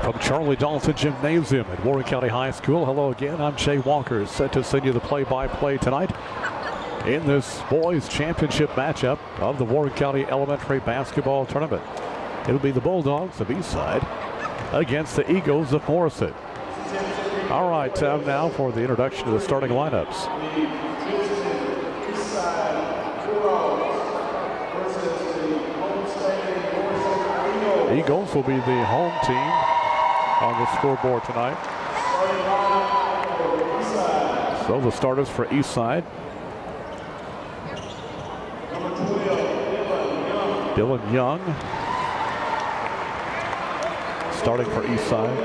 From Charlie Dalton Gymnasium at Warren County High School. Hello again, I'm Jay Walker, set to send you the play-by-play tonight in this boys championship matchup of the Warren County Elementary Basketball Tournament. It'll be the Bulldogs of Eastside against the Eagles of Morrison. All right, time now for the introduction of the starting lineups. Eagles will be the home team on the scoreboard tonight. So the starters for Eastside. Dylan Young starting for Eastside.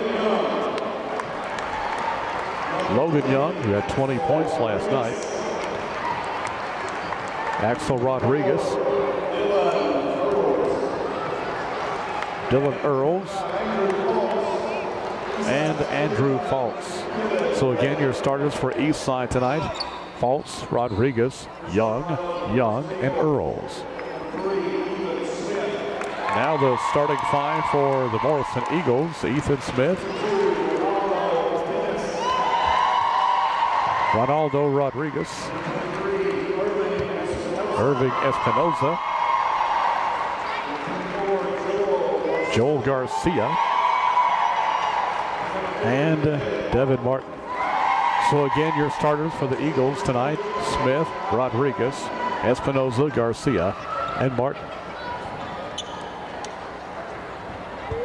Logan Young, who had 20 points last night. Axel Rodriguez. Dylan Earls. And Andrew Fultz. So again, your starters for Eastside tonight: Fultz, Rodriguez, Young, and Earls. Now the starting five for the Morrison Eagles: Ethan Smith, Ronaldo Rodriguez, Irving Espinoza, Joel Garcia, and Devin Martin. So again, your starters for the Eagles tonight: Smith, Rodriguez, Espinoza, Garcia, and Martin.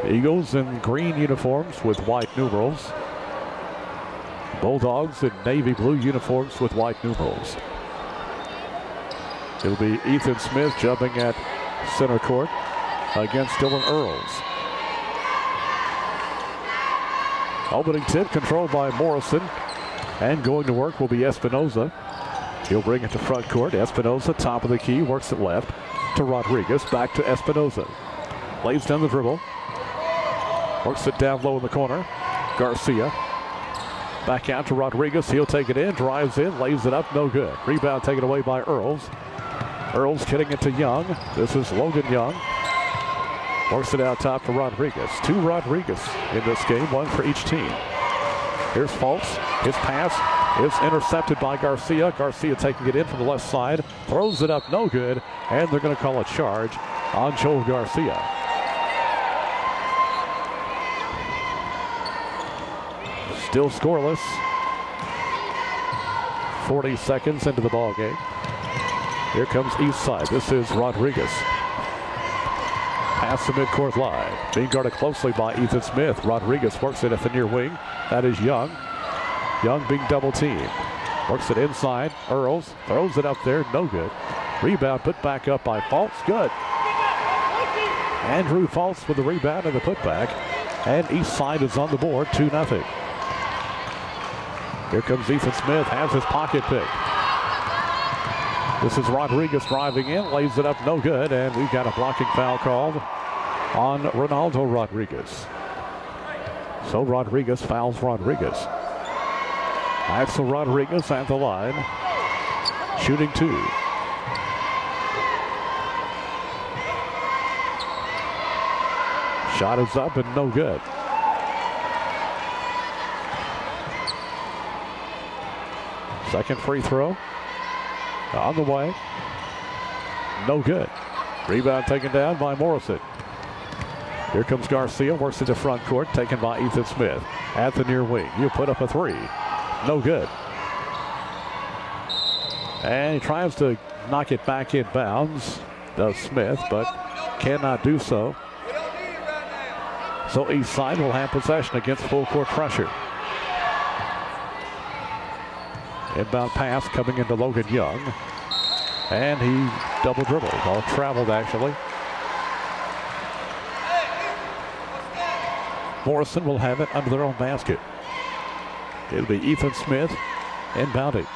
Eagles in green uniforms with white numerals. Bulldogs in navy blue uniforms with white numerals. It'll be Ethan Smith jumping at center court against Dylan Earls. Opening tip controlled by Morrison, and going to work will be Espinoza. He'll bring it to front court. Espinoza, top of the key, works it left to Rodriguez, back to Espinoza. Lays down the dribble. Works it down low in the corner. Garcia. Back out to Rodriguez. He'll take it in, drives in, lays it up, no good. Rebound taken away by Earls. Earls getting it to Young. This is Logan Young. Works it out top to Rodriguez. Two Rodriguez in this game, one for each team. Here's Fultz. His pass is intercepted by Garcia. Garcia taking it in from the left side. Throws it up, no good. And they're going to call a charge on Joel Garcia. Still scoreless. 40 seconds into the ball game. Here comes Eastside. This is Rodriguez. Pass the midcourt line. Being guarded closely by Ethan Smith. Rodriguez works it at the near wing. That is Young. Young being double teamed. Works it inside. Earls throws it up there. No good. Rebound put back up by Fultz. Good. Andrew Fultz with the rebound and the putback. And Eastside is on the board, 2-0. Here comes Ethan Smith. Has his pocket pick. This is Rodriguez driving in, lays it up, no good, and we've got a blocking foul called on Ronaldo Rodriguez. So Rodriguez fouls Rodriguez. Axel Rodriguez at the line, shooting two. Shot is up and no good. Second free throw. On the way. No good. Rebound taken down by Morrison. Here comes Garcia. Works into front court. Taken by Ethan Smith. At the near wing. You put up a three. No good. And he tries to knock it back in bounds. Does Smith, but cannot do so. So Eastside will have possession against full court pressure. Inbound pass coming into Logan Young. And he double dribbled, or traveled actually. Morrison will have it under their own basket. It'll be Ethan Smith inbounding.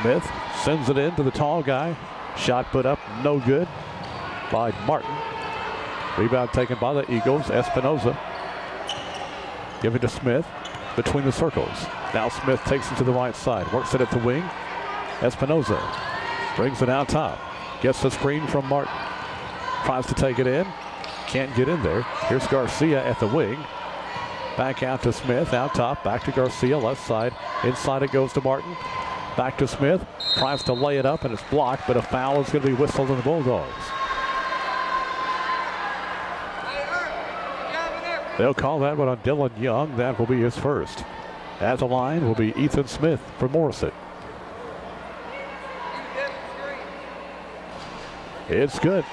Smith sends it in to the tall guy. Shot put up, no good by Martin. Rebound taken by the Eagles, Espinoza. Give it to Smith between the circles. Now Smith takes it to the right side. Works it at the wing. Espinoza brings it out top. Gets the screen from Martin. Tries to take it in. Can't get in there. Here's Garcia at the wing. Back out to Smith. Out top. Back to Garcia. Left side. Inside it goes to Martin. Back to Smith. Tries to lay it up and it's blocked, but a foul is going to be whistled on the Bulldogs. They'll call that one on Dylan Young. That will be his first. At the line will be Ethan Smith for Morrison. It's good.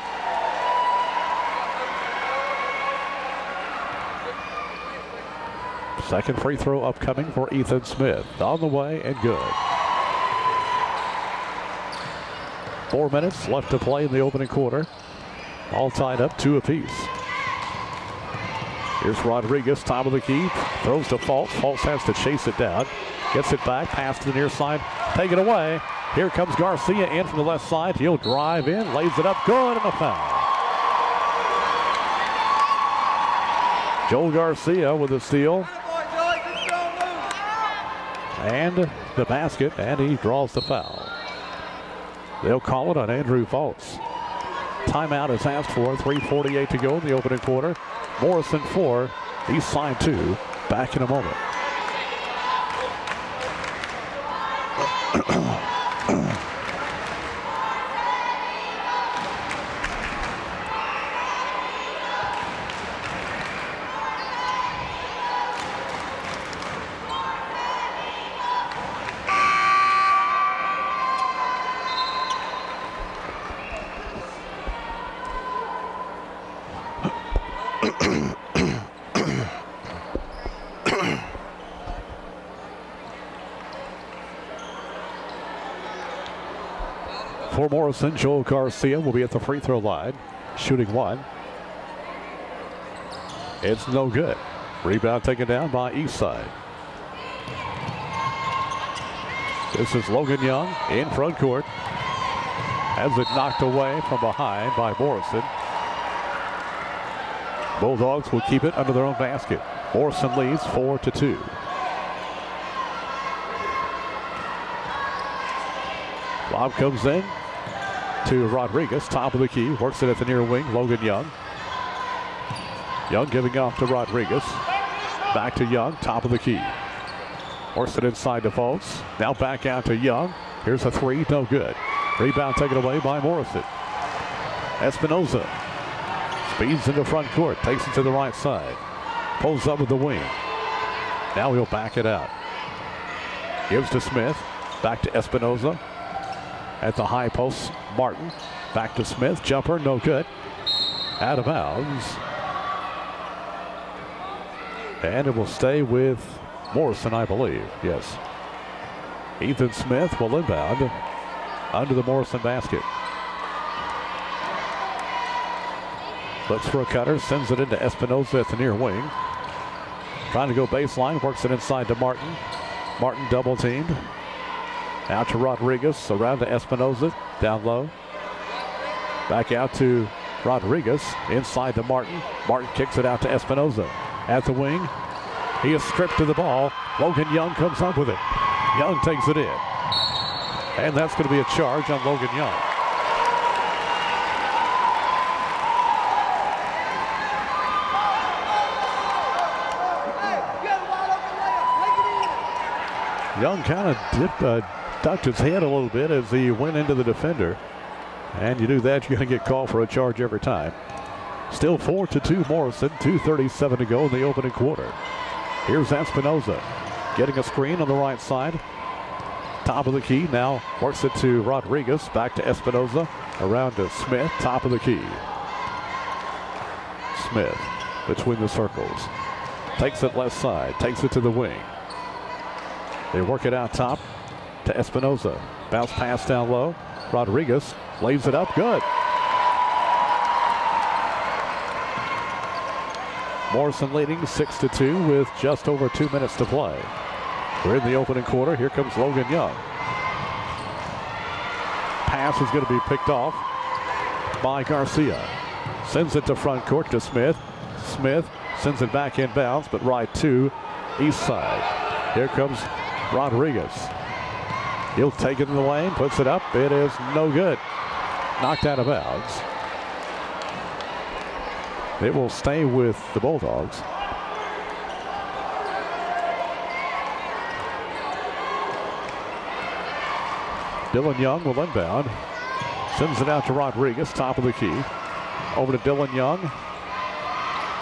Second free throw upcoming for Ethan Smith. On the way and good. 4 minutes left to play in the opening quarter. All tied up, 2 apiece. Here's Rodriguez, top of the key. Throws to Fultz. Fultz has to chase it down. Gets it back, pass to the near side. Take it away. Here comes Garcia in from the left side. He'll drive in, lays it up, good, and a foul. Joel Garcia with the steal. And the basket, and he draws the foul. They'll call it on Andrew Fultz. Timeout is asked for. 3:48 to go in the opening quarter. Morrison 4, Eastside 2. Back in a moment. For Morrison, Joel Garcia will be at the free throw line, shooting 1. It's no good. Rebound taken down by Eastside. This is Logan Young in front court. Has it knocked away from behind by Morrison. Bulldogs will keep it under their own basket. Morrison leads 4-2. Lob comes in to Rodriguez, top of the key, works it at the near wing, Logan Young. Young giving off to Rodriguez. Back to Young, top of the key. Works it inside to Fultz. Now back out to Young. Here's a 3, no good. Rebound taken away by Morrison. Espinoza speeds into front court, takes it to the right side. Pulls up with the wing. Now he'll back it out. Gives to Smith, back to Espinoza. At the high post, Martin. Back to Smith. Jumper, no good. Out of bounds. And it will stay with Morrison, I believe. Yes. Ethan Smith will inbound under the Morrison basket. Looks for a cutter. Sends it into Espinoza at the near wing. Trying to go baseline. Works it inside to Martin. Martin double teamed. Out to Rodriguez, around to Espinoza, down low. Back out to Rodriguez, inside to Martin. Martin kicks it out to Espinoza. At the wing, he is stripped of the ball. Logan Young comes up with it. Young takes it in. And that's going to be a charge on Logan Young. Young kind of ducked his head a little bit as he went into the defender. And you do that, you're going to get called for a charge every time. Still 4-2 Morrison, 2:37 to go in the opening quarter. Here's Espinoza getting a screen on the right side. Top of the key, now works it to Rodriguez, back to Espinoza, around to Smith, top of the key. Smith between the circles. Takes it left side, takes it to the wing. They work it out top to Espinoza. Bounce pass down low. Rodriguez lays it up. Good. Morrison leading 6-2 with just over 2 minutes to play. We're in the opening quarter. Here comes Logan Young. Pass is going to be picked off by Garcia. Sends it to front court to Smith. Smith sends it back inbounds, but right to Eastside. Here comes Rodriguez. He'll take it in the lane, puts it up. It is no good. Knocked out of bounds. It will stay with the Bulldogs. Dylan Young will inbound. Sends it out to Rodriguez, top of the key. Over to Dylan Young.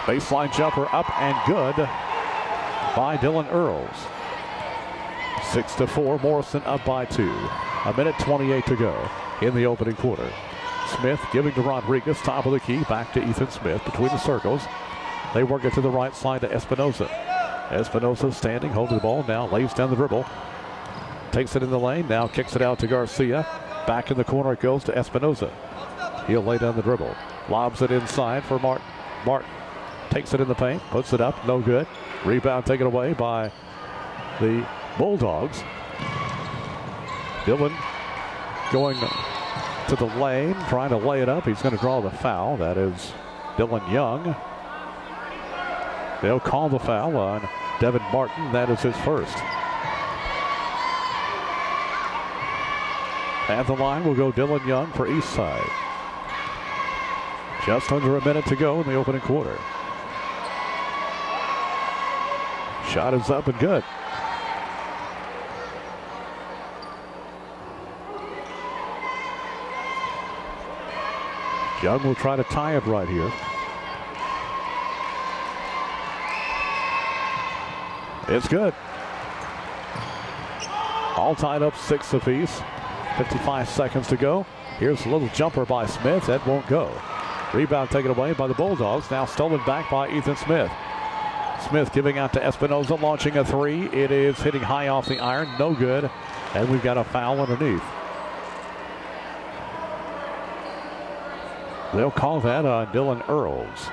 Baseline jumper up and good by Dylan Earls. 6-4, Morrison up by 2. 1:28 to go in the opening quarter. Smith giving to Rodriguez, top of the key, back to Ethan Smith between the circles. They work it to the right side to Espinoza. Espinoza standing, holding the ball, now lays down the dribble. Takes it in the lane, now kicks it out to Garcia. Back in the corner it goes to Espinoza. He'll lay down the dribble. Lobs it inside for Martin. Martin takes it in the paint, puts it up, no good. Rebound taken away by the Bulldogs. Dylan going to the lane, trying to lay it up. He's going to draw the foul. That is Dylan Young. They'll call the foul on Devin Martin. That is his first. At the line will go Dylan Young for Eastside. Just under a minute to go in the opening quarter. Shot is up and good. Young will try to tie it right here. It's good. All tied up 6 apiece. 55 seconds to go. Here's a little jumper by Smith. That won't go. Rebound taken away by the Bulldogs. Now stolen back by Ethan Smith. Smith giving out to Espinoza, launching a 3. It is hitting high off the iron. No good. And we've got a foul underneath. They'll call that on Dylan Earls.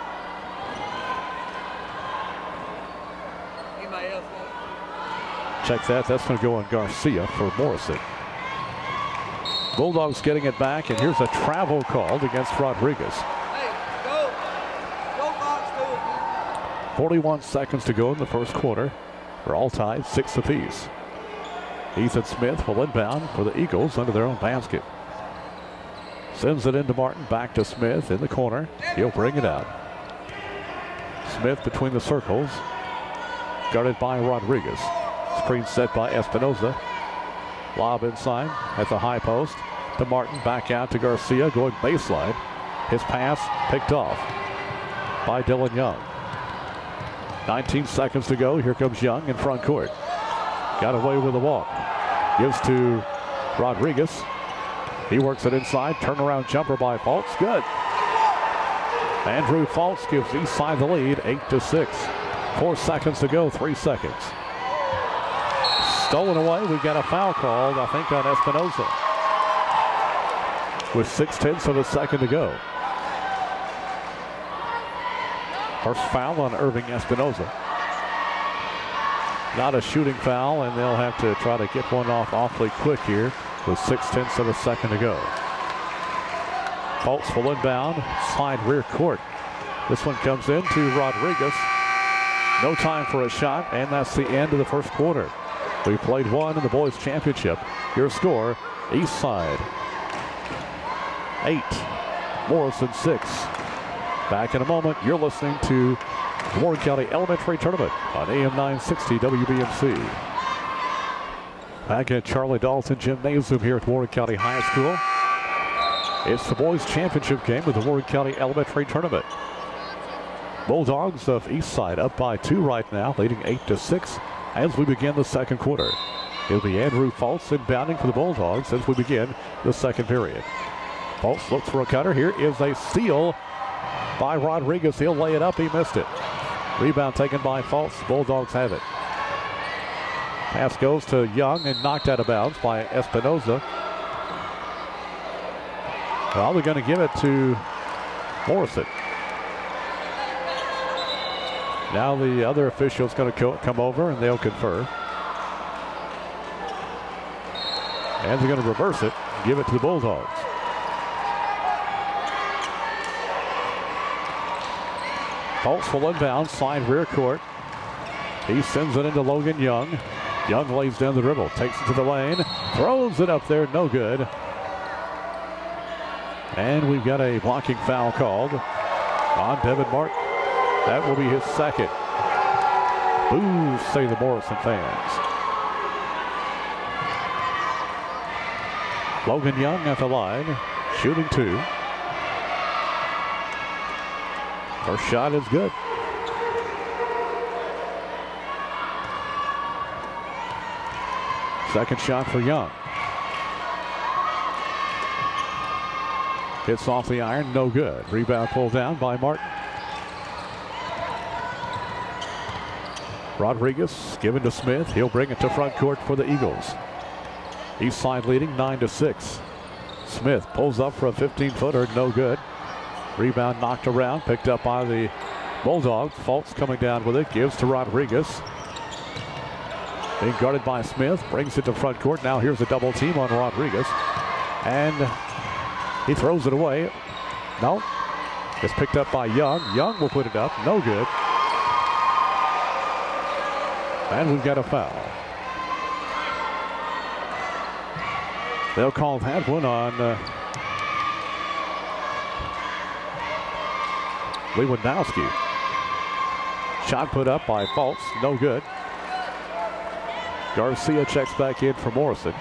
Check that. That's going to go on Garcia for Morrison. Bulldogs getting it back, and here's a travel called against Rodriguez. 41 seconds to go in the first quarter. We're all tied, 6 apiece. Ethan Smith will inbound for the Eagles under their own basket. Sends it into Martin, back to Smith in the corner. He'll bring it out. Smith between the circles, guarded by Rodriguez. Screen set by Espinoza. Lob inside at the high post to Martin, back out to Garcia, going baseline. His pass picked off by Dylan Young. 19 seconds to go. Here comes Young in front court. Got away with the walk. Gives to Rodriguez. He works it inside. Turnaround jumper by Fultz. Good. Andrew Fultz gives Eastside the lead, 8-6. 4 seconds to go, 3 seconds. Stolen away. We've got a foul called, I think, on Espinoza. With 6/10 of a second to go. First foul on Irving Espinoza. Not a shooting foul, and they'll have to try to get one off awfully quick here with 6/10 of a second to go. Fultz will inbound, slide rear court. This one comes in to Rodriguez. No time for a shot, and that's the end of the first quarter. We played one in the Boys Championship. Your score, Eastside 8, Morrison 6. Back in a moment. You're listening to the Warren County Elementary Tournament on AM 960 WBMC. Back at Charlie Dalton Gymnasium here at Warren County High School. It's the Boys Championship game with the Warren County Elementary Tournament. Bulldogs of Eastside up by 2 right now, leading 8-6 as we begin the second quarter. It'll be Andrew Fultz inbounding for the Bulldogs as we begin the second period. Fultz looks for a cutter. Here is a steal by Rodriguez. He'll lay it up. He missed it. Rebound taken by Fultz. Bulldogs have it. Pass goes to Young and knocked out of bounds by Espinoza. Well, they're going to give it to Morrison. Now the other official's going to come over and they'll confer. And they're going to reverse it and give it to the Bulldogs. Fultz will inbound, slide rear court. He sends it into Logan Young. Young lays down the dribble, takes it to the lane, throws it up there, no good. And we've got a blocking foul called on Devin Martin. That will be his second. Boo, say the Morrison fans. Logan Young at the line, shooting 2. First shot is good. Second shot for Young. Hits off the iron, no good. Rebound pulled down by Martin. Rodriguez given to Smith. He'll bring it to front court for the Eagles. Eastside leading 9-6. Smith pulls up for a 15-footer, no good. Rebound knocked around, picked up by the Bulldogs. Fultz coming down with it, gives to Rodriguez. Being guarded by Smith, brings it to front court. Now here's a double team on Rodriguez. And he throws it away. No. It's picked up by Young. Young will put it up, no good. And we've got a foul. They'll call that one on Lewandowski. Shot put up by Fultz, no good. Garcia checks back in for Morrison.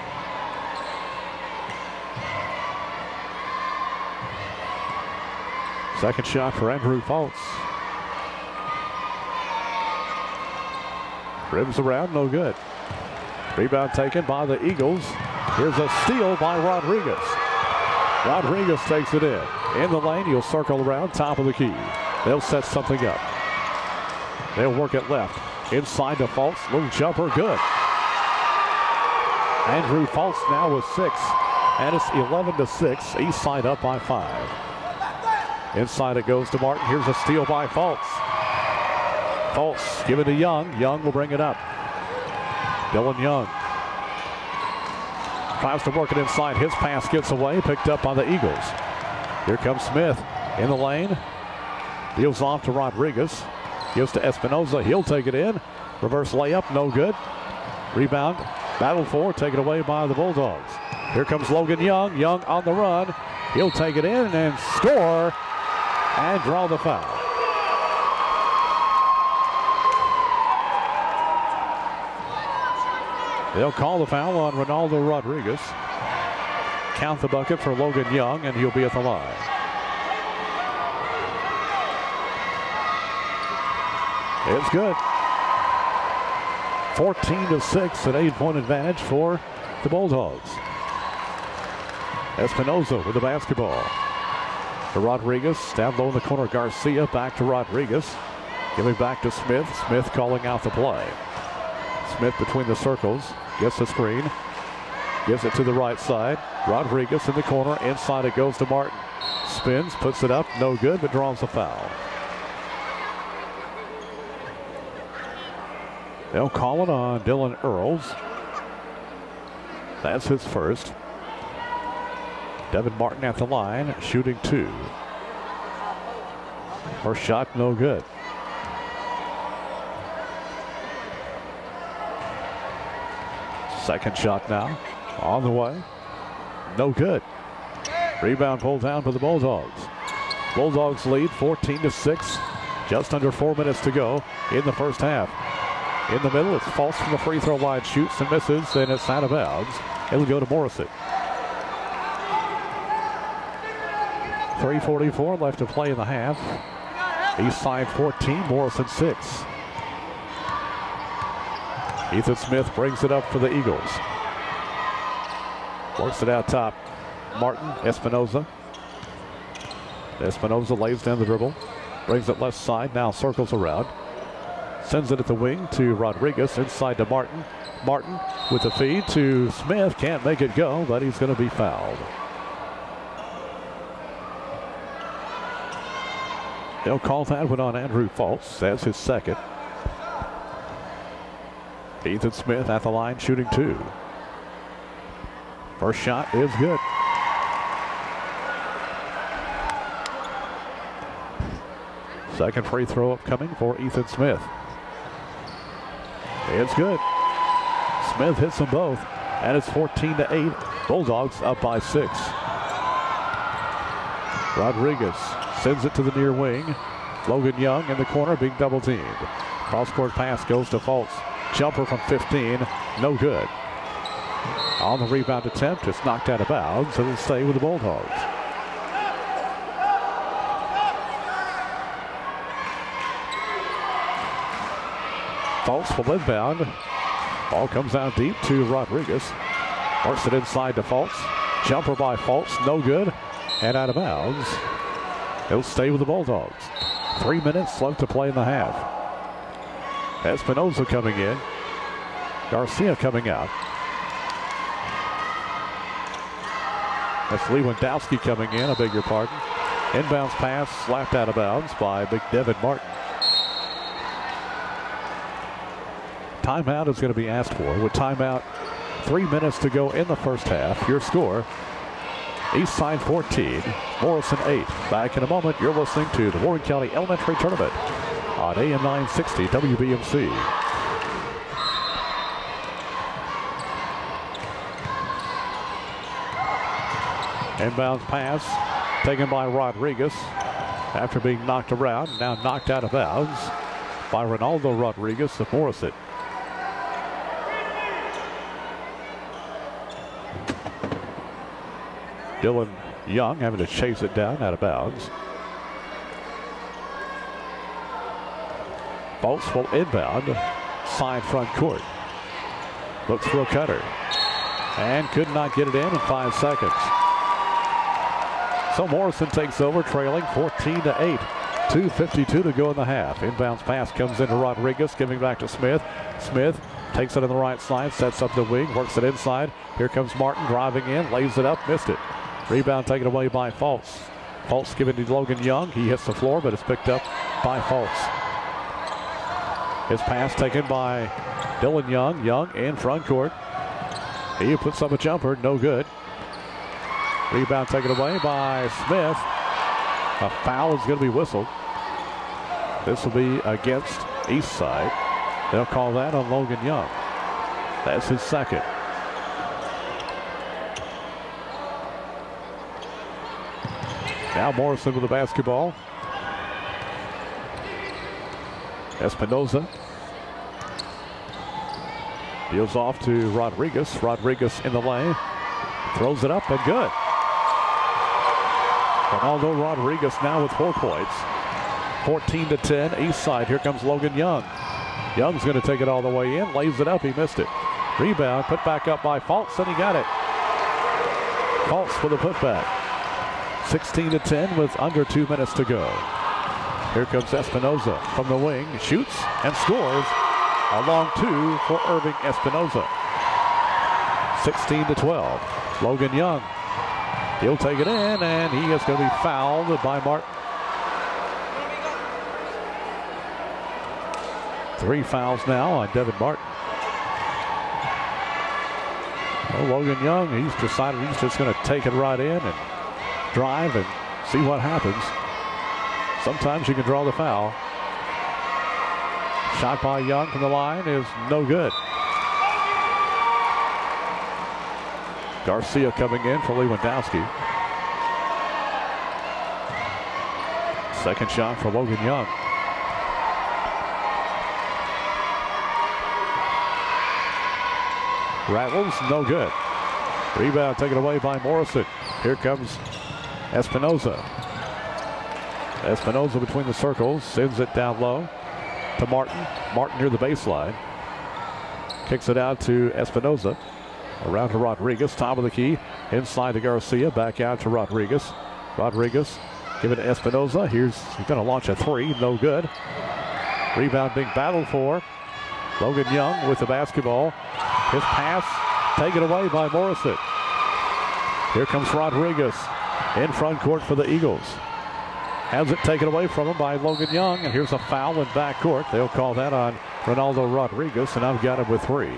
Second shot for Andrew Fultz. Rims around, no good. Rebound taken by the Eagles. Here's a steal by Rodriguez. Rodriguez takes it in. In the lane, he'll circle around, top of the key. They'll set something up. They'll work it left. Inside to Fultz, little jumper, good. Andrew Fultz now with 6. And it's 11-6. Eastside up by 5. Inside it goes to Martin. Here's a steal by Fultz. Fultz give it to Young. Young will bring it up. Dylan Young tries to work it inside. His pass gets away. Picked up by the Eagles. Here comes Smith in the lane. Deals off to Rodriguez. Gives to Espinoza. He'll take it in. Reverse layup. No good. Rebound. Battle for. Taken away by the Bulldogs. Here comes Logan Young. Young on the run. He'll take it in and score. And draw the foul. They'll call the foul on Ronaldo Rodriguez. Count the bucket for Logan Young, and he'll be at the line. It's good. 14-6, an 8-point advantage for the Bulldogs. Espinoza with the basketball. To Rodriguez, down low in the corner, Garcia, back to Rodriguez. Giving back to Smith. Smith calling out the play. Smith between the circles, gets the screen. Gives it to the right side. Rodriguez in the corner, inside it goes to Martin. Spins, puts it up, no good, but draws a foul. They'll call it on Dylan Earls. That's his first. Devin Martin at the line, shooting 2. First shot, no good. Second shot now, on the way. No good. Rebound pulled down for the Bulldogs. Bulldogs lead 14-6. Just under 4 minutes to go in the first half. In the middle, it's Fultz from the free throw line. Shoots and misses, and it's out of bounds. It'll go to Morrison. 3:44 left to play in the half. Eastside 14, Morrison 6. Ethan Smith brings it up for the Eagles. Works it out top. Martin, Espinoza. Espinoza lays down the dribble. Brings it left side, now circles around. Sends it at the wing to Rodriguez, inside to Martin. Martin with the feed to Smith. Can't make it go, but he's going to be fouled. They'll call that one on Andrew Fultz. That's his second. Ethan Smith at the line, shooting 2. First shot is good. Second free throw upcoming for Ethan Smith. It's good. Smith hits them both, and it's 14-8. Bulldogs up by 6. Rodriguez Sends it to the near wing. Logan Young in the corner being double teamed. Cross-court pass goes to Fultz. Jumper from 15, no good. On the rebound attempt, it's knocked out of bounds. It'll stay with the Bulldogs. Fultz will inbound. Ball comes out deep to Rodriguez. Works it inside to Fultz. Jumper by Fultz, no good. And out of bounds. It'll stay with the Bulldogs. 3 minutes left to play in the half. Espinoza coming in. Garcia coming out. That's Lewandowski coming in, I beg your pardon. Inbounds pass slapped out of bounds by Big Devin Martin. Timeout is going to be asked for. With timeout, 3 minutes to go in the first half. Your score, Eastside 14, Morrison 8. Back in a moment, you're listening to the Warren County Elementary Tournament on AM 960 WBMC. Inbounds pass taken by Rodriguez after being knocked around, now knocked out of bounds by Ronaldo Rodriguez of Morrison. Dylan Young having to chase it down out of bounds. Fultz will inbound, side front court. Looks for a cutter and could not get it in 5 seconds. So Morrison takes over, trailing 14-8. 2:52 to go in the half. Inbounds pass comes into Rodriguez, giving back to Smith. Smith takes it on the right side, sets up the wing, works it inside. Here comes Martin driving in, lays it up, missed it. Rebound taken away by Fultz. Fultz giving to Logan Young. He hits the floor, but it's picked up by Fultz. His pass taken by Dylan Young. Young in front court. He puts up a jumper, no good. Rebound taken away by Smith. A foul is going to be whistled. This will be against Eastside. They'll call that on Logan Young. That's his second. Now Morrison with the basketball. Espinoza deals off to Rodriguez. Rodriguez in the lane. Throws it up and good. Ronaldo Rodriguez now with 4 points. 14-10 Eastside. Here comes Logan Young. Young's going to take it all the way in. Lays it up. He missed it. Rebound put back up by Fultz, and he got it. Fultz for the putback. 16-10 with under 2 minutes to go. Here comes Espinoza from the wing. Shoots and scores. A long 2 for Irving Espinoza. 16-12. Logan Young. He'll take it in, and he is going to be fouled by Martin. 3 fouls now on Devin Martin. Well, Logan Young, he's decided he's just going to take it right in and drive and see what happens. Sometimes you can draw the foul. Shot by Young from the line is no good. Garcia coming in for Lewandowski. Second shot for Logan Young. Rattles, no good. Rebound taken away by Morrison. Here comes Espinoza. Espinoza between the circles, sends it down low to Martin. Martin near the baseline. Kicks it out to Espinoza. Around to Rodriguez, top of the key. Inside to Garcia, back out to Rodriguez. Rodriguez, give it to Espinoza. He's going to launch a 3, no good. Rebound being battled for. Logan Young with the basketball. His pass taken away by Morrison. Here comes Rodriguez in front court for the Eagles. Has it taken away from him by Logan Young, and here's a foul in back court. They'll call that on Ronaldo Rodriguez, and I've got him with 3.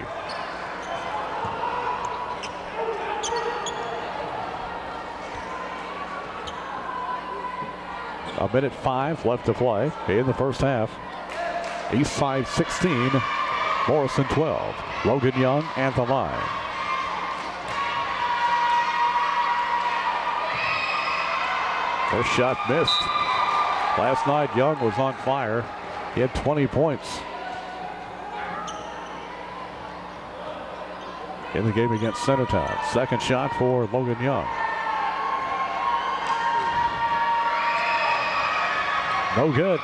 A minute 5 left to play in the first half. Eastside 16, Morrison 12. Logan Young at the line. First shot missed. Last night, Young was on fire. He had 20 points in the game against Centertown. Second shot for Logan Young. No good.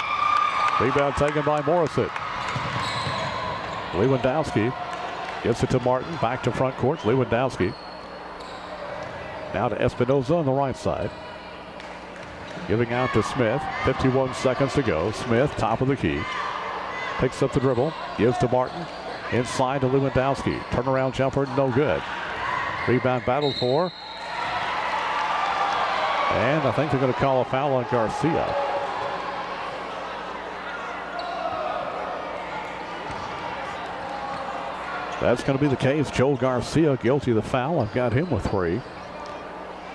Rebound taken by Morrison. Lewandowski gives it to Martin. Back to front court. Lewandowski. Now to Espinoza on the right side. Giving out to Smith. 51 seconds to go. Smith, top of the key. Picks up the dribble. Gives to Martin. Inside to Lewandowski. Turnaround jumper, no good. Rebound battled for. And I think they're going to call a foul on Garcia. That's going to be the case. Joel Garcia guilty of the foul. I've got him with 3.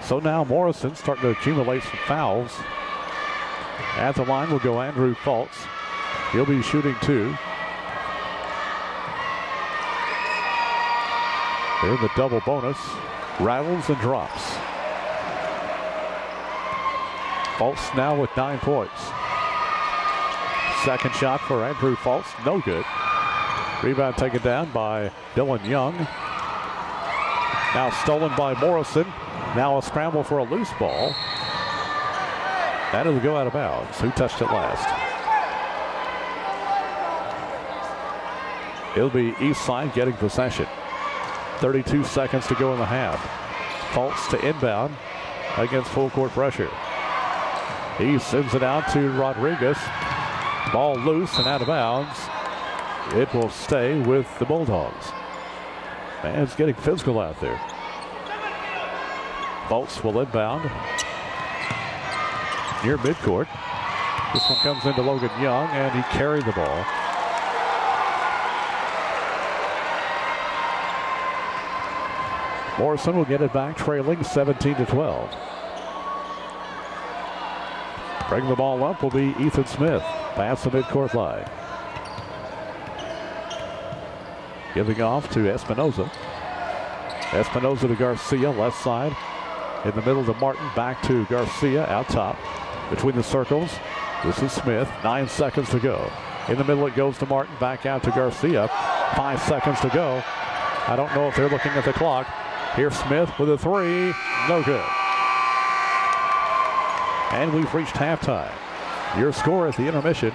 So now Morrison starting to accumulate some fouls. At the line will go Andrew Fultz. He'll be shooting 2. They're in the double bonus. Rattles and drops. Fultz now with 9 points. Second shot for Andrew Fultz. No good. Rebound taken down by Dylan Young. Now stolen by Morrison. Now a scramble for a loose ball. That will go out of bounds. Who touched it last? It'll be Eastside getting possession. 32 seconds to go in the half. Fultz to inbound against full court pressure. He sends it out to Rodriguez. Ball loose and out of bounds. It will stay with the Bulldogs. Man, it's getting physical out there. Fultz will inbound near midcourt. This one comes into Logan Young, and he carried the ball. Morrison will get it back, trailing 17-12. Bring the ball up will be Ethan Smith. Past the midcourt line. Giving off to Espinoza. Espinoza to Garcia, left side. In the middle to Martin, back to Garcia, out top. Between the circles, this is Smith. 9 seconds to go. In the middle it goes to Martin, back out to Garcia. 5 seconds to go. I don't know if they're looking at the clock. Here's Smith with a 3. No good. And we've reached halftime. Your score at the intermission,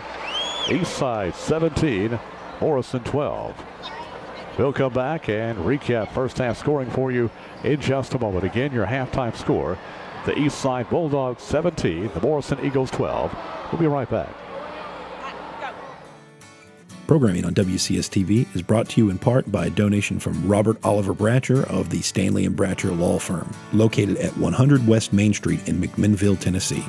Eastside 17, Morrison 12. We'll come back and recap first half scoring for you in just a moment. Again, your halftime score, the Eastside Bulldogs 17, the Morrison Eagles 12. We'll be right back. Programming on WCS-TV is brought to you in part by a donation from Robert Oliver Bratcher of the Stanley & Bratcher Law Firm, located at 100 West Main Street in McMinnville, Tennessee.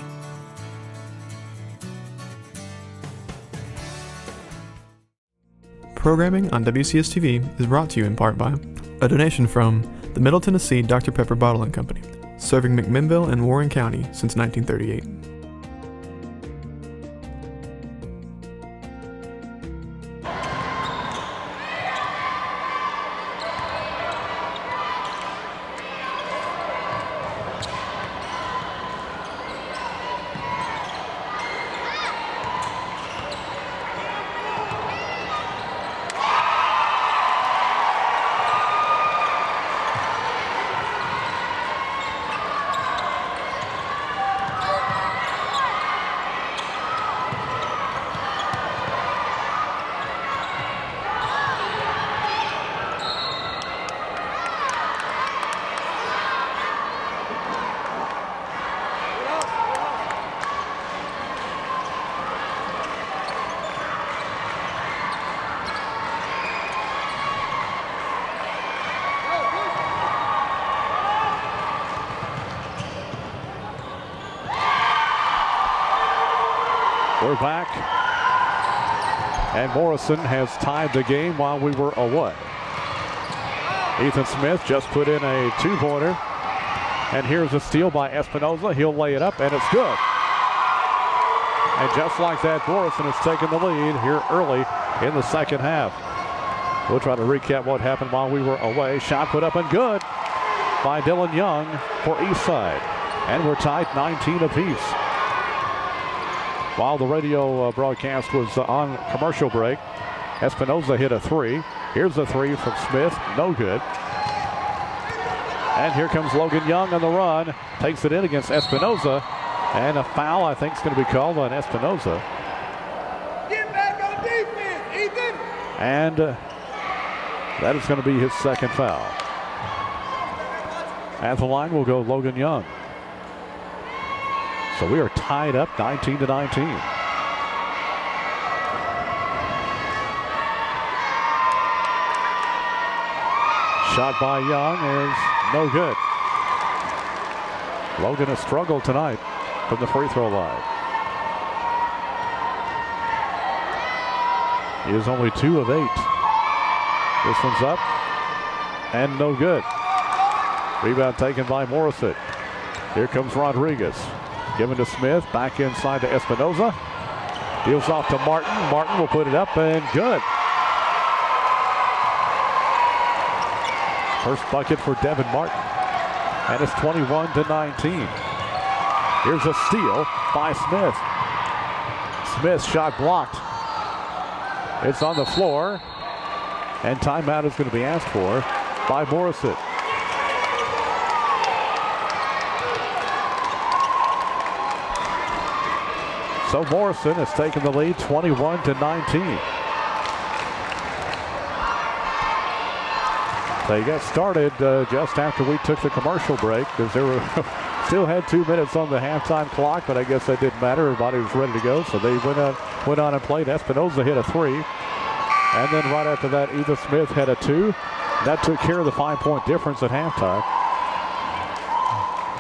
Programming on WCS-TV is brought to you in part by a donation from the Middle Tennessee Dr. Pepper Bottling Company, serving McMinnville and Warren County since 1938. We're back, and Morrison has tied the game while we were away. Ethan Smith just put in a 2-pointer, and here's a steal by Espinoza. He'll lay it up, and it's good. And just like that, Morrison has taken the lead here early in the second half. We'll try to recap what happened while we were away. Shot put up and good by Dylan Young for Eastside, and we're tied 19 apiece. While the radio broadcast was on commercial break, Espinoza hit a three. Here's a three from Smith, no good. And here comes Logan Young on the run. Takes it in against Espinoza. And a foul, I think, is going to be called on Espinoza. Get back on defense, Ethan! And that is going to be his second foul. At the line will go Logan Young. So we are tied up 19-19. Shot by Young is no good. Logan has struggled tonight from the free throw line. He is only 2 of 8. This one's up and no good. Rebound taken by Morrison. Here comes Rodriguez. Given to Smith, back inside to Espinoza. Deals off to Martin. Martin will put it up and good. First bucket for Devin Martin. And it's 21-19. Here's a steal by Smith. Smith's shot blocked. It's on the floor. And timeout is going to be asked for by Morrison. So Morrison has taken the lead 21-19. They got started just after we took the commercial break because they were still had 2 minutes on the halftime clock, but I guess that didn't matter. Everybody was ready to go, so they went on and played. Espinoza hit a 3, and then right after that, Ethan Smith had a 2. That took care of the 5-point difference at halftime.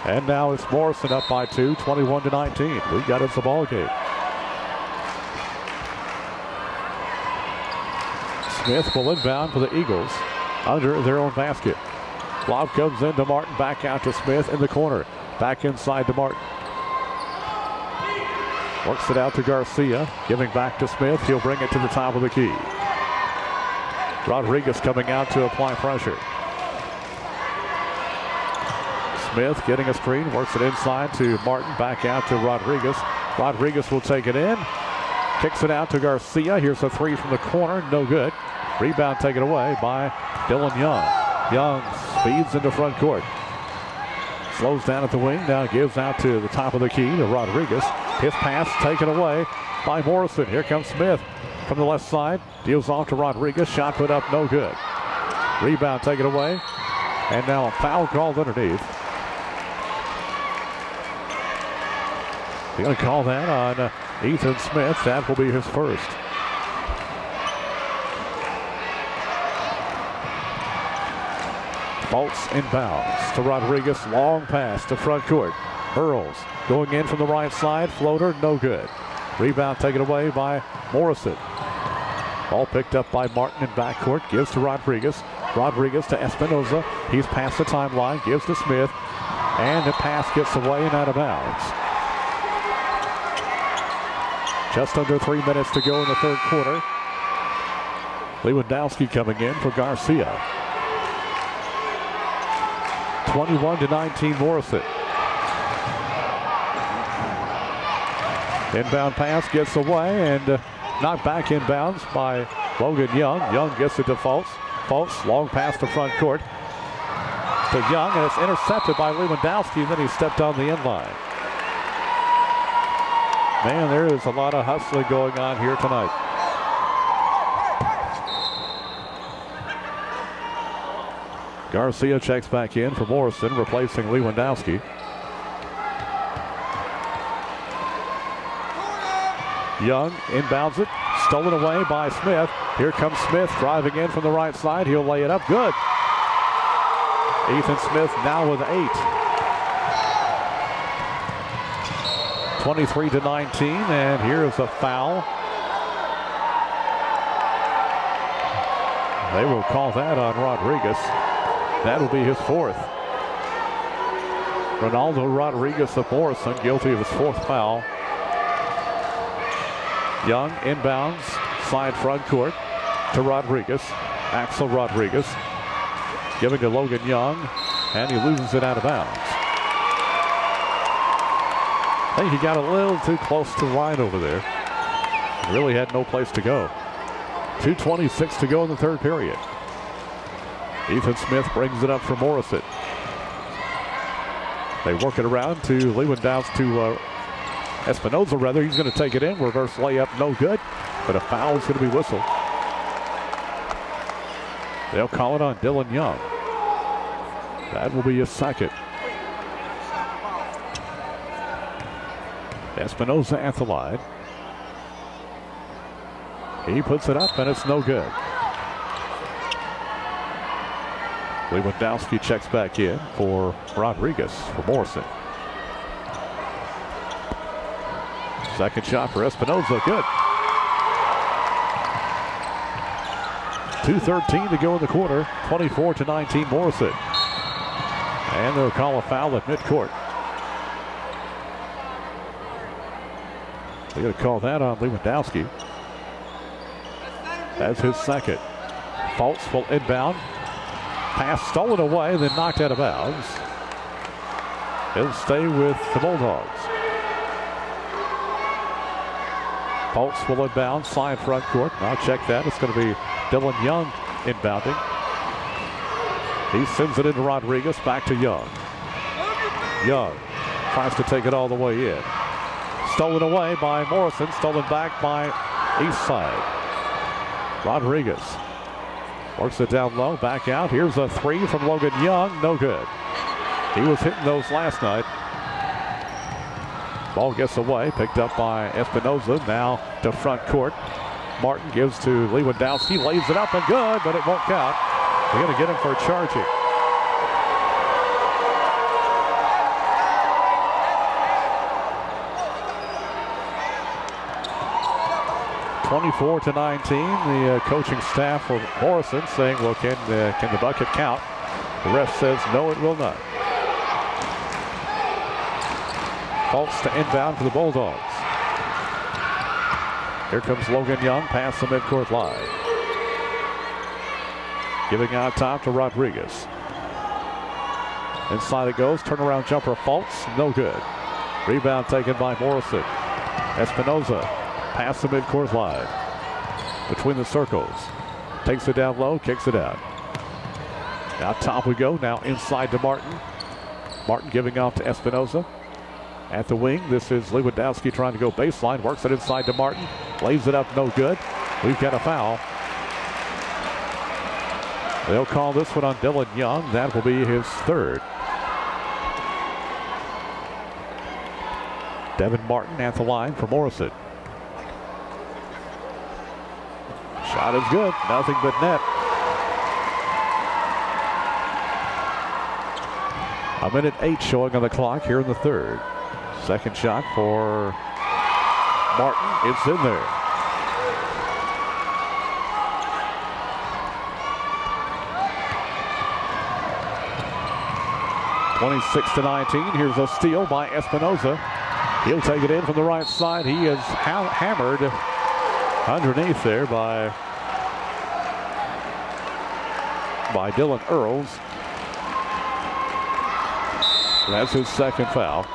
And now it's Morrison up by 2, 21-19. We got us the ball game. Smith will inbound for the Eagles under their own basket. Lob comes in to Martin, back out to Smith in the corner. Back inside to Martin. Works it out to Garcia, giving back to Smith. He'll bring it to the top of the key. Rodriguez coming out to apply pressure. Smith getting a screen, works it inside to Martin, back out to Rodriguez. Rodriguez will take it in. Kicks it out to Garcia. Here's a 3 from the corner, no good. Rebound taken away by Dylan Young. Young speeds into front court. Slows down at the wing, now gives out to the top of the key to Rodriguez. His pass taken away by Morrison. Here comes Smith from the left side. Deals off to Rodriguez. Shot put up, no good. Rebound taken away. And now a foul called underneath. They're going to call that on Ethan Smith. That will be his first. Fultz inbounds to Rodriguez. Long pass to front court. Hurls going in from the right side. Floater, no good. Rebound taken away by Morrison. Ball picked up by Martin in backcourt. Gives to Rodriguez. Rodriguez to Espinoza. He's past the timeline. Gives to Smith. And the pass gets away and out of bounds. Just under 3 minutes to go in the third quarter. Lewandowski coming in for Garcia. 21-19 Morrison. Inbound pass gets away and knocked back inbounds by Logan Young. Young gets it to Fultz. Fultz, long pass to front court to Young, and it's intercepted by Lewandowski, and then he stepped on the inline. Man, there is a lot of hustling going on here tonight. Garcia checks back in for Morrison, replacing Lewandowski. Young inbounds it, stolen away by Smith. Here comes Smith driving in from the right side. He'll lay it up, good. Ethan Smith now with 8. 23-19, and here is a foul. They will call that on Rodriguez. That'll be his 4th. Ronaldo Rodriguez of Morrison, guilty of his 4th foul. Young inbounds, side front court to Rodriguez. Axel Rodriguez giving to Logan Young, and he loses it out of bounds. I think he got a little too close to the line over there. He really had no place to go. 2:26 to go in the third period. Ethan Smith brings it up for Morrison. They work it around to Lewandowski, to Espinoza rather. He's going to take it in. Reverse layup, no good. But a foul is going to be whistled. They'll call it on Dylan Young. That will be his second. Espinoza at the line. He puts it up and it's no good. Lewandowski checks back in for Rodriguez for Morrison. Second shot for Espinoza, good. 2:13 to go in the quarter. 24-19 Morrison. And they'll call a foul at midcourt. They're going to call that on Lewandowski. That's his second. Fultz will inbound. Pass stolen away, then knocked out of bounds. He'll stay with the Bulldogs. Fultz will inbound, side front court. Now check that. It's going to be Dylan Young inbounding. He sends it into Rodriguez, back to Young. Young tries to take it all the way in. Stolen away by Morrison, stolen back by Eastside. Rodriguez works it down low, back out. Here's a three from Logan Young, no good. He was hitting those last night. Ball gets away, picked up by Espinoza, now to front court. Martin gives to Lewandowski, lays it up and good, but it won't count. They're going to get him for charging. (24-19). The coaching staff for Morrison saying, well, can the bucket count? The ref says, no, it will not. Fultz to inbound for the Bulldogs. Here comes Logan Young past the midcourt line. Giving out top to Rodriguez. Inside it goes. Turnaround jumper Fultz. No good. Rebound taken by Morrison. Espinoza past the midcourt line. Between the circles. Takes it down low. Kicks it out. Now top we go. Now inside to Martin. Martin giving off to Espinoza. At the wing, this is Lewandowski trying to go baseline. Works it inside to Martin. Lays it up, no good. We've got a foul. They'll call this one on Dylan Young. That will be his third. Devin Martin at the line for Morrison. Shot is good. Nothing but net. A minute 8 showing on the clock here in the third. Second shot for Martin. It's in there. (26-19). Here's a steal by Espinoza. He'll take it in from the right side. He is hammered underneath there by Dylan Earls. That's his second foul.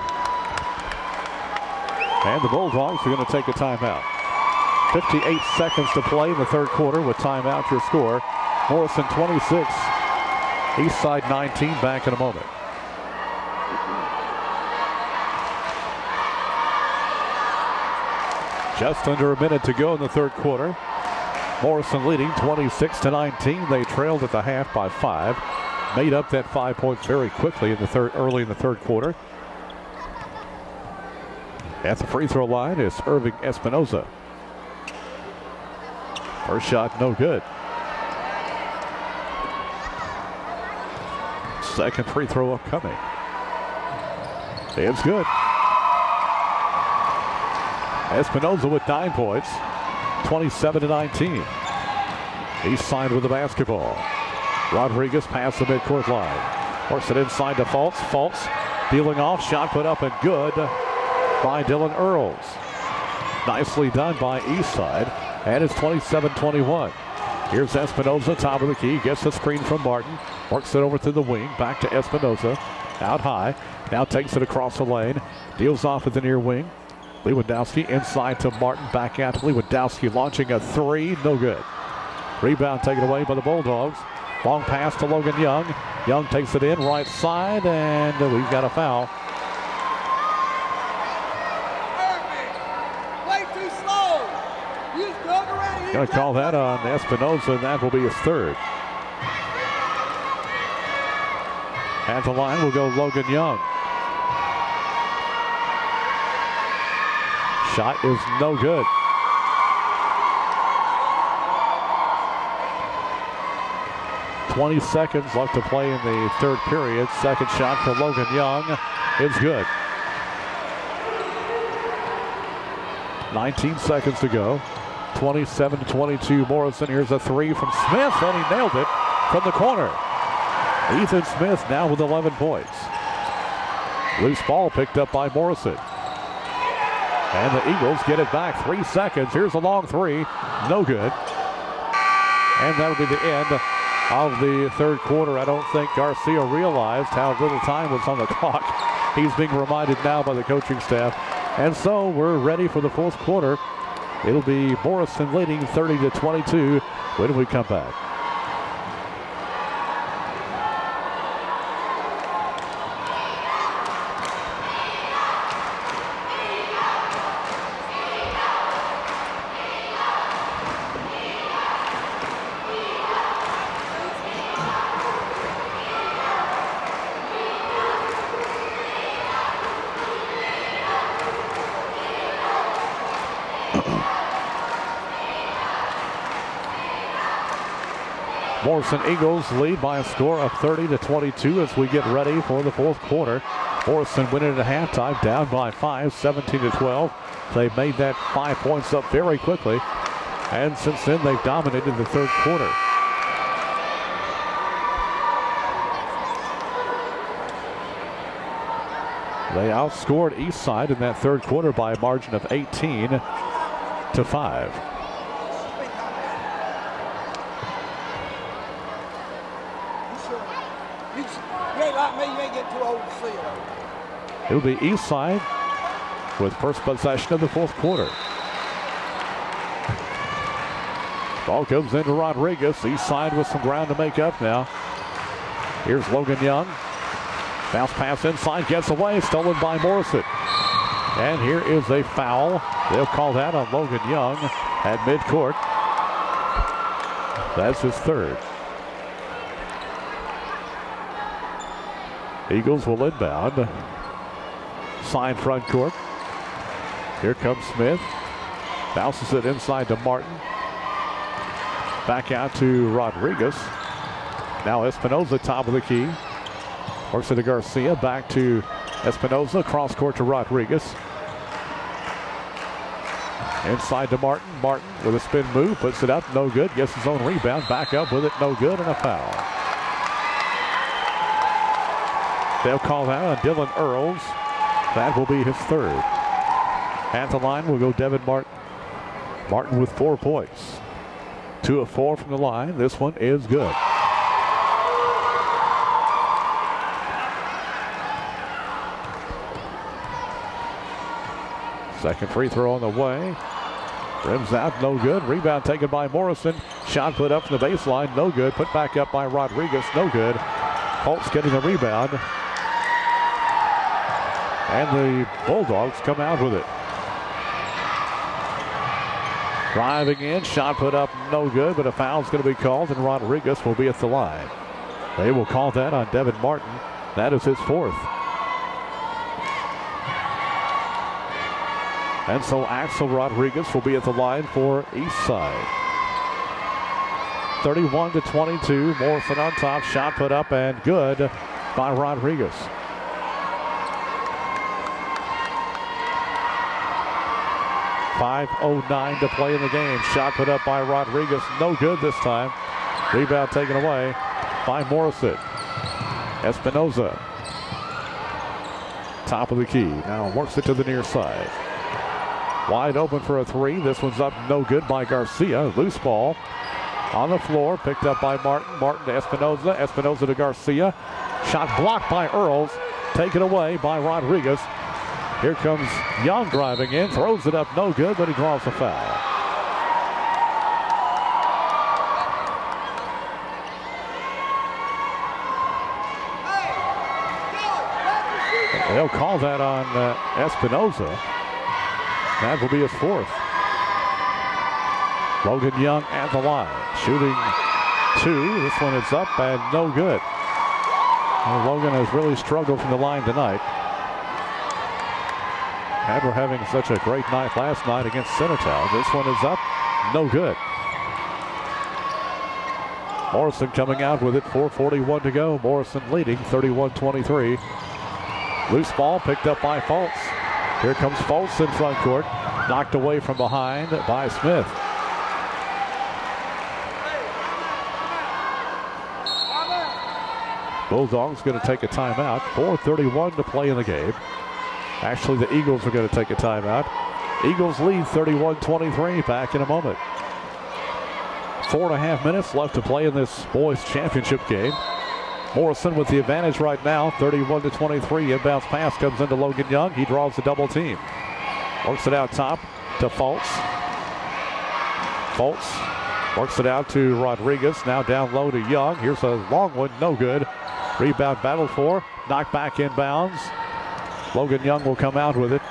And the Bulldogs are going to take a timeout. 58 seconds to play in the third quarter with timeout. Your score, Morrison 26, Eastside 19. Back in a moment. Just under a minute to go in the third quarter. Morrison leading 26-19. They trailed at the half by 5. Made up that 5 points very quickly in the early in the third quarter. At the free throw line is Irving Espinoza. First shot, no good. Second free throw upcoming. It's good. Espinoza with 9 points. 27-19. Eastside with the basketball. Rodriguez past the midcourt line. Works it inside to Fultz. Fultz dealing off. Shot put up and good by Dylan Earls. Nicely done by Eastside. And it's 27-21. Here's Espinoza, top of the key. Gets the screen from Martin. Works it over to the wing. Back to Espinoza. Out high. Now takes it across the lane. Deals off at the near wing. Lewandowski inside to Martin. Back out to Lewandowski launching a three. No good. Rebound taken away by the Bulldogs. Long pass to Logan Young. Young takes it in right side, and we've got a foul. Going to call that on Espinoza, and that will be his third. At the line will go Logan Young. Shot is no good. .20 left to play in the third period. Second shot for Logan Young is good. 19 seconds to go. 27-22 Morrison. Here's a three from Smith, and he nailed it from the corner. Ethan Smith now with 11 points. Loose ball picked up by Morrison. And the Eagles get it back. 3 seconds. Here's a long three. No good. And that'll be the end of the third quarter. I don't think Garcia realized how little time was on the clock. He's being reminded now by the coaching staff. And so we're ready for the fourth quarter. It'll be Morrison leading 30-22 when we come back. Morrison Eagles lead by a score of 30-22 as we get ready for the fourth quarter. Morrison winning at halftime, down by 5, 17-12. They made that 5 points up very quickly, and since then they've dominated the third quarter. They outscored Eastside in that third quarter by a margin of 18-5. It'll be Eastside with first possession of the fourth quarter. Ball comes into Rodriguez. Eastside with some ground to make up now. Here's Logan Young. Bounce pass inside, gets away, stolen by Morrison. And here is a foul. They'll call that on Logan Young at midcourt. That's his third. Eagles will inbound. Side front court. Here comes Smith. Bounces it inside to Martin. Back out to Rodriguez. Now Espinoza, top of the key. Works it to Garcia. Back to Espinoza. Cross court to Rodriguez. Inside to Martin. Martin with a spin move. Puts it up. No good. Gets his own rebound. Back up with it. No good. And a foul. They'll call that on Dylan Earls. That will be his third. At the line will go Devin Martin. Martin with 4 points. 2 of 4 from the line. This one is good. Second free throw on the way. Rims out, no good. Rebound taken by Morrison. Shot put up from the baseline, no good. Put back up by Rodriguez, no good. Holtz getting the rebound. And the Bulldogs come out with it. Driving in, shot put up, no good, but a foul's going to be called, and Rodriguez will be at the line. They will call that on Devin Martin. That is his fourth. And so Axel Rodriguez will be at the line for Eastside. 31-22, Morrison on top, shot put up and good by Rodriguez. .509 to play in the game. Shot put up by Rodriguez. No good this time. Rebound taken away by Morrison. Espinoza. Top of the key. Now works it to the near side. Wide open for a three. This one's up no good by Garcia. Loose ball on the floor. Picked up by Martin. Martin to Espinoza. Espinoza to Garcia. Shot blocked by Earls. taken away by Rodriguez. Here comes Young driving in, throws it up, no good, but he draws a foul. They'll call that on Espinoza. That will be his fourth. Logan Young at the line, shooting two. This one is up and no good. Well, Logan has really struggled from the line tonight. After having such a great night last night against Centertown, this one is up, no good. Morrison coming out with it, 4:41 to go. Morrison leading 31-23. Loose ball picked up by Fultz. Here comes Fultz in front court, knocked away from behind by Smith. Bulldogs going to take a timeout. 4:31 to play in the game. Actually, the Eagles are going to take a timeout. Eagles lead 31-23. Back in a moment. 4.5 minutes left to play in this boys championship game. Morrison with the advantage right now, 31-23. Inbounds pass comes into Logan Young. He draws the double team. Works it out top to Fultz. Fultz works it out to Rodriguez. Now down low to Young. Here's a long one, no good. Rebound battled for. Knocked back inbounds. Logan Young will come out with it.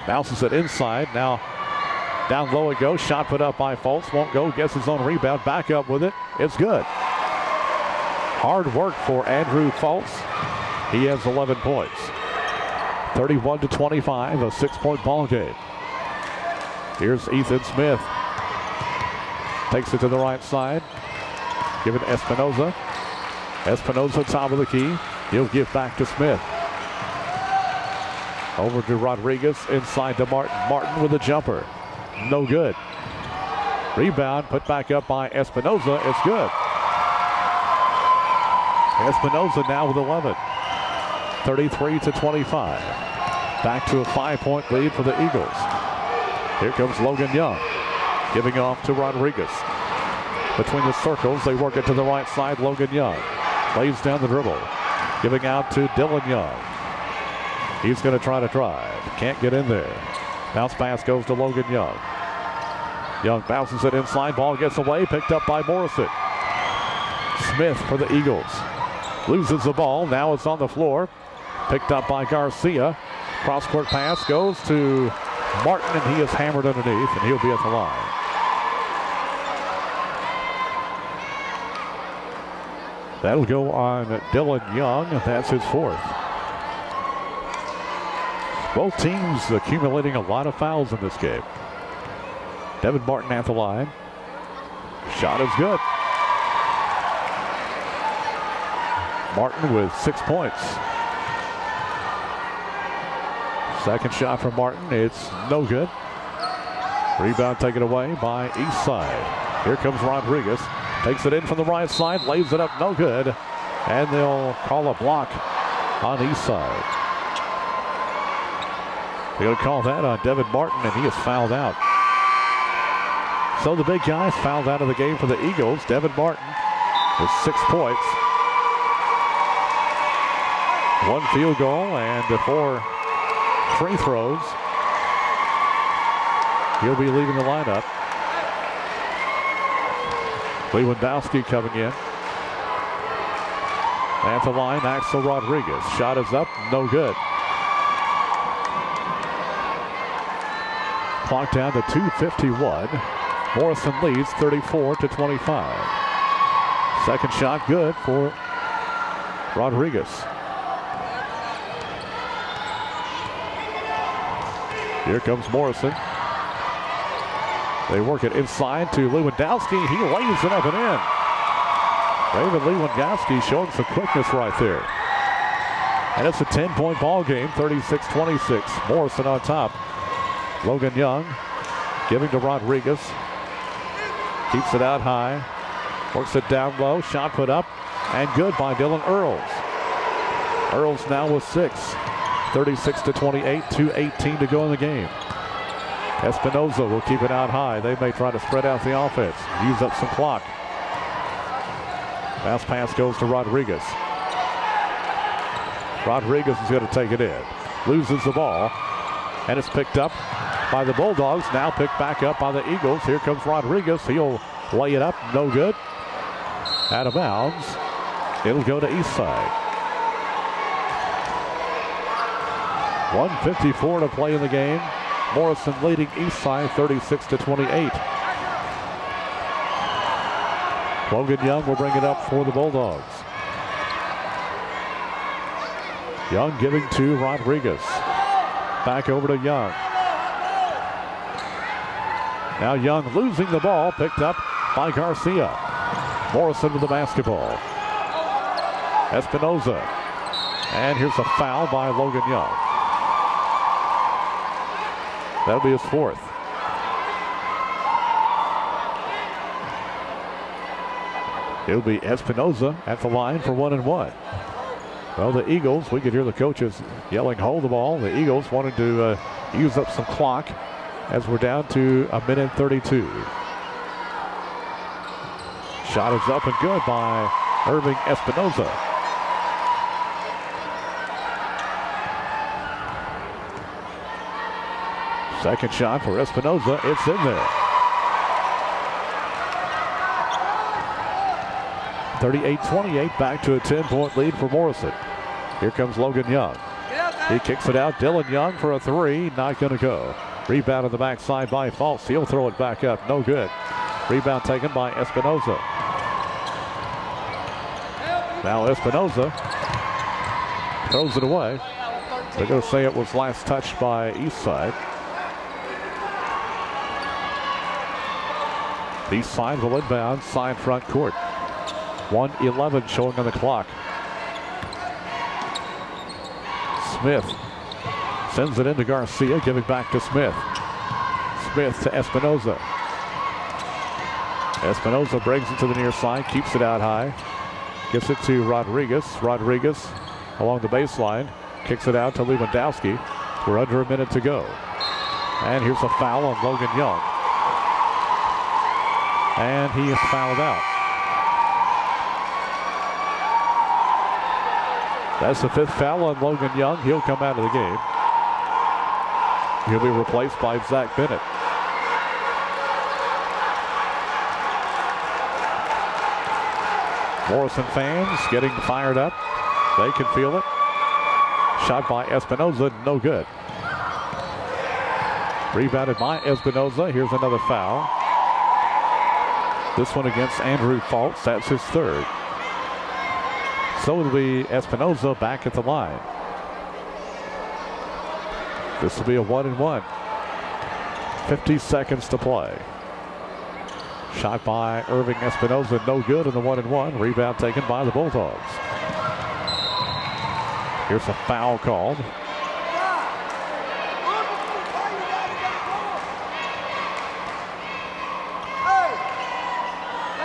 Bounces it inside. Now down low it goes. Shot put up by Fultz. Won't go. Gets his own rebound. Back up with it. It's good. Hard work for Andrew Fultz. He has 11 points. 31-25, a 6-point ball game. Here's Ethan Smith. Takes it to the right side. Give it to Espinoza. Espinoza top of the key. He'll give back to Smith. Over to Rodriguez. Inside to Martin. Martin with a jumper. No good. Rebound put back up by Espinoza. It's good. Espinoza now with 11. 33-25. Back to a 5-point lead for the Eagles. Here comes Logan Young. Giving off to Rodriguez. Between the circles, they work it to the right side. Logan Young lays down the dribble. Giving out to Dylan Young. He's going to try to drive. Can't get in there. Bounce pass goes to Logan Young. Young bounces it inside. Ball gets away. Picked up by Morrison. Smith for the Eagles. Loses the ball. Now it's on the floor. Picked up by Garcia. Cross-court pass goes to Martin, and he is hammered underneath, and he'll be at the line. That'll go on Dylan Young. That's his fourth. Both teams accumulating a lot of fouls in this game. Devin Martin at the line. Shot is good. Martin with 6 points. Second shot from Martin. It's no good. Rebound taken away by Eastside. Here comes Rodriguez. Takes it in from the right side. Lays it up. No good. And they'll call a block on Eastside. They'll call that on Devin Martin, and he is fouled out. So the big guy's fouled out of the game for the Eagles. Devin Martin with 6 points. 1 field goal and 4 free throws. He'll be leaving the lineup. Lewandowski coming in. At the line, Axel Rodriguez. Shot is up, no good. Clock down to 2:51. Morrison leads 34-25. Second shot good for Rodriguez. Here comes Morrison. They work it inside to Lewandowski. He lays it up and in. David Lewandowski showing some quickness right there. And it's a 10-point ball game, 36-26. Morrison on top. Logan Young giving to Rodriguez. Keeps it out high. Works it down low. Shot put up and good by Dylan Earls. Earls now with 6. 36-28, 2:18 to go in the game. Espinoza will keep it out high. They may try to spread out the offense. Use up some clock. Bounce pass goes to Rodriguez. Rodriguez is going to take it in. Loses the ball. And it's picked up by the Bulldogs. Now picked back up by the Eagles. Here comes Rodriguez. He'll lay it up. No good. Out of bounds. It'll go to Eastside. 1:54 to play in the game. Morrison leading Eastside 36-28. Logan Young will bring it up for the Bulldogs. Young giving to Rodriguez. Back over to Young. Now Young losing the ball, picked up by Garcia. Morrison with the basketball. Espinoza. And here's a foul by Logan Young. That'll be his fourth. It'll be Espinoza at the line for 1-1. Well, the Eagles, we could hear the coaches yelling, hold the ball. The Eagles wanted to use up some clock as we're down to 1:32. Shot is up and good by Irving Espinoza. Second shot for Espinoza. It's in there. 38-28, back to a 10-point lead for Morrison. Here comes Logan Young. He kicks it out. Dylan Young for a three. Not going to go. Rebound on the backside by Fultz. He'll throw it back up. No good. Rebound taken by Espinoza. Now Espinoza throws it away. They're going to say it was last touched by Eastside. Eastside will inbound side front court. 1:11 showing on the clock. Smith sends it into Garcia, giving back to Smith. Smith to Espinoza. Espinoza brings it to the near side, keeps it out high. Gives it to Rodriguez. Rodriguez along the baseline. Kicks it out to Lewandowski. We're under a minute to go. And here's a foul on Logan Young. And he is fouled out. That's the fifth foul on Logan Young. He'll come out of the game. He'll be replaced by Zach Bennett. Morrison fans getting fired up. They can feel it. Shot by Espinoza, no good. Rebounded by Espinoza. Here's another foul. This one against Andrew Fultz. That's his third. So it'll be Espinoza back at the line. This will be a 1-1. 50 seconds to play. Shot by Irving Espinoza, no good in the 1-1. Rebound taken by the Bulldogs. Here's a foul called.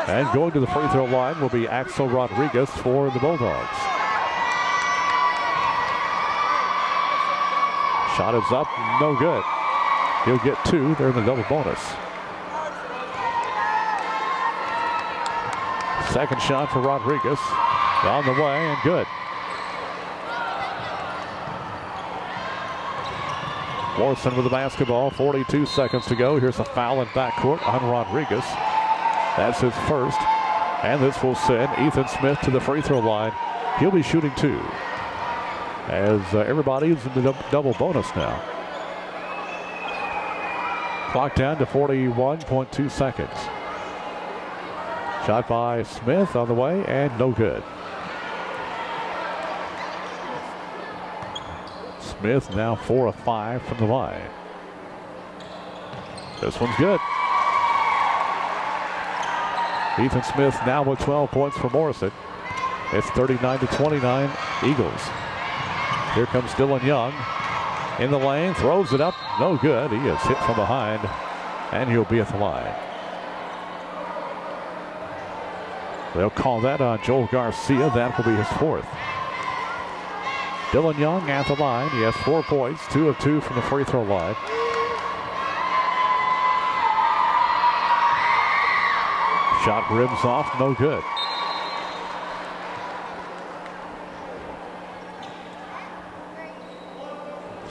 And going to the free throw line will be Axel Rodriguez for the Bulldogs. Shot is up, no good. He'll get two. They're in the double bonus. Second shot for Rodriguez. On the way and good. Morrison with the basketball. 42 seconds to go. Here's a foul in backcourt on Rodriguez. That's his first. And this will send Ethan Smith to the free throw line. He'll be shooting two. As everybody's in the double bonus now. Clock down to 41.2 seconds. Shot by Smith on the way and no good. Smith now 4 of 5 from the line. This one's good. Ethan Smith now with 12 points for Morrison. It's 39-29 Eagles. Here comes Dylan Young in the lane, throws it up, no good. He is hit from behind, and he'll be at the line. They'll call that on Joel Garcia. That will be his fourth. Dylan Young at the line. He has 4 points, 2 of 2 from the free throw line. Shot rims off, no good.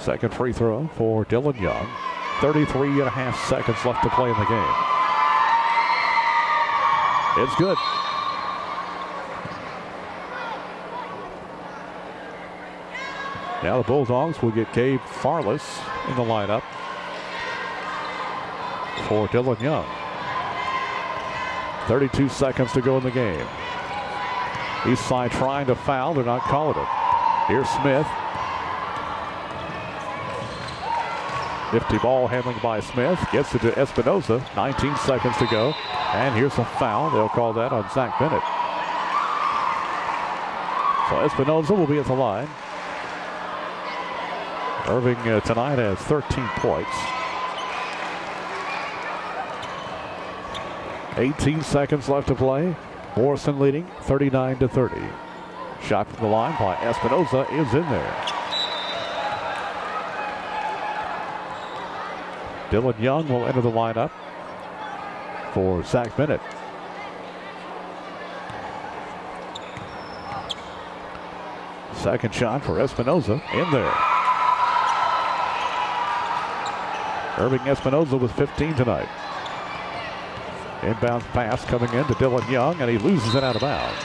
Second free throw for Dylan Young. 33.5 seconds left to play in the game. It's good. Now the Bulldogs will get Gabe Farless in the lineup for Dylan Young. 32 seconds to go in the game. Eastside trying to foul. They're not calling it. Here's Smith. Nifty ball handling by Smith. Gets it to Espinoza. 19 seconds to go. And here's a foul. They'll call that on Zach Bennett. So Espinoza will be at the line. Irving tonight has 13 points. 18 seconds left to play. Morrison leading 39-30. Shot from the line by Espinoza is in there. Dylan Young will enter the lineup for Zach Bennett. Second shot for Espinoza in there. Irving Espinoza with 15 tonight. Inbound pass coming in to Dylan Young, and he loses it out of bounds.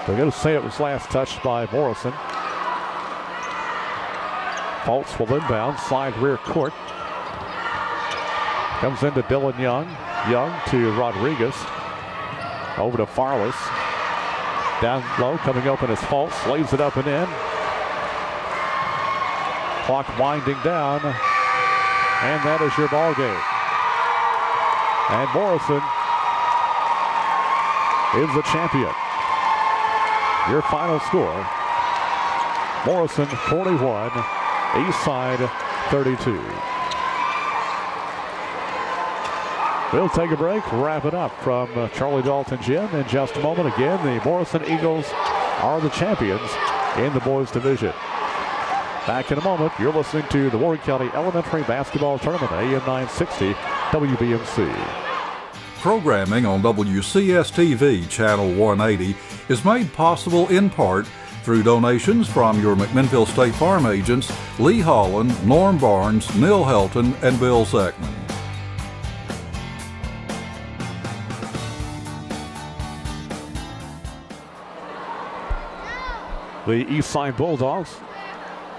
They're going to say it was last touched by Morrison. Fultz will inbound, side rear court. Comes into Dylan Young. Young to Rodriguez. Over to Farless. Down low, coming open is Fultz. Lays it up and in. Clock winding down. And that is your ball game. And Morrison is the champion. Your final score, Morrison 41, Eastside 32. We'll take a break, wrap it up from Charlie Dalton Gym in just a moment. Again, the Morrison Eagles are the champions in the boys division. Back in a moment, you're listening to the Warren County Elementary Basketball Tournament, AM 960 WBMC. Programming on WCS-TV Channel 180 is made possible in part through donations from your McMinnville State Farm agents Lee Holland, Norm Barnes, Neil Helton, and Bill Zeckman. The Eastside Bulldogs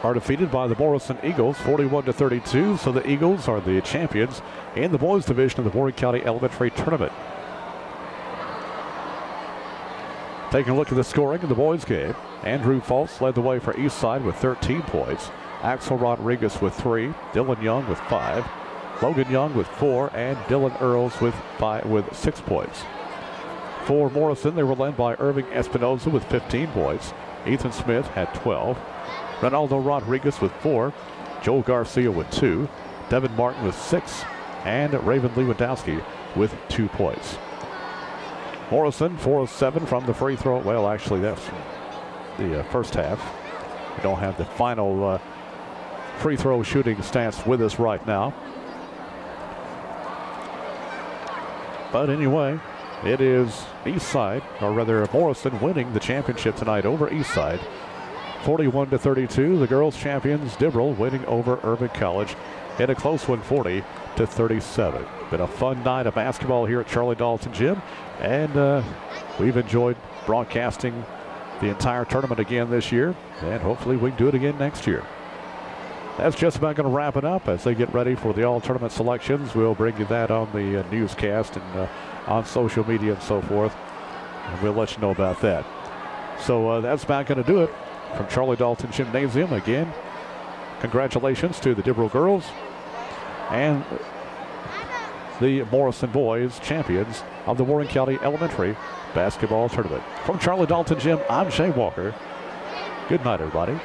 are defeated by the Morrison Eagles 41-32, so the Eagles are the champions in the boys division of the Warren County Elementary Tournament. Taking a look at the scoring in the boys game, Andrew Fultz led the way for Eastside with 13 points. Axel Rodriguez with 3, Dylan Young with 5, Logan Young with 4, and Dylan Earls with 6 points. For Morrison, they were led by Irving Espinoza with 15 points. Ethan Smith had 12. Ronaldo Rodriguez with 4, Joel Garcia with 2, Devin Martin with 6, and Raven Lewandowski with 2 points. Morrison 4 of 7 from the free throw. Well, actually, that's the first half. We don't have the final free throw shooting stats with us right now. But anyway, it is Eastside, or rather Morrison, winning the championship tonight over Eastside. 41-32, the girls champions Dibble winning over Irving College in a close one, 40-37. Been a fun night of basketball here at Charlie Dalton Gym, and we've enjoyed broadcasting the entire tournament again this year, and hopefully we can do it again next year. That's just about going to wrap it up. As they get ready for the all-tournament selections, we'll bring you that on the newscast and on social media and so forth, and we'll let you know about that. So that's about going to do it. From Charlie Dalton Gymnasium, again, congratulations to the Dibble girls and the Morrison Boys champions of the Warren County Elementary Basketball Tournament. From Charlie Dalton Gym, I'm Shane Walker. Good night, everybody.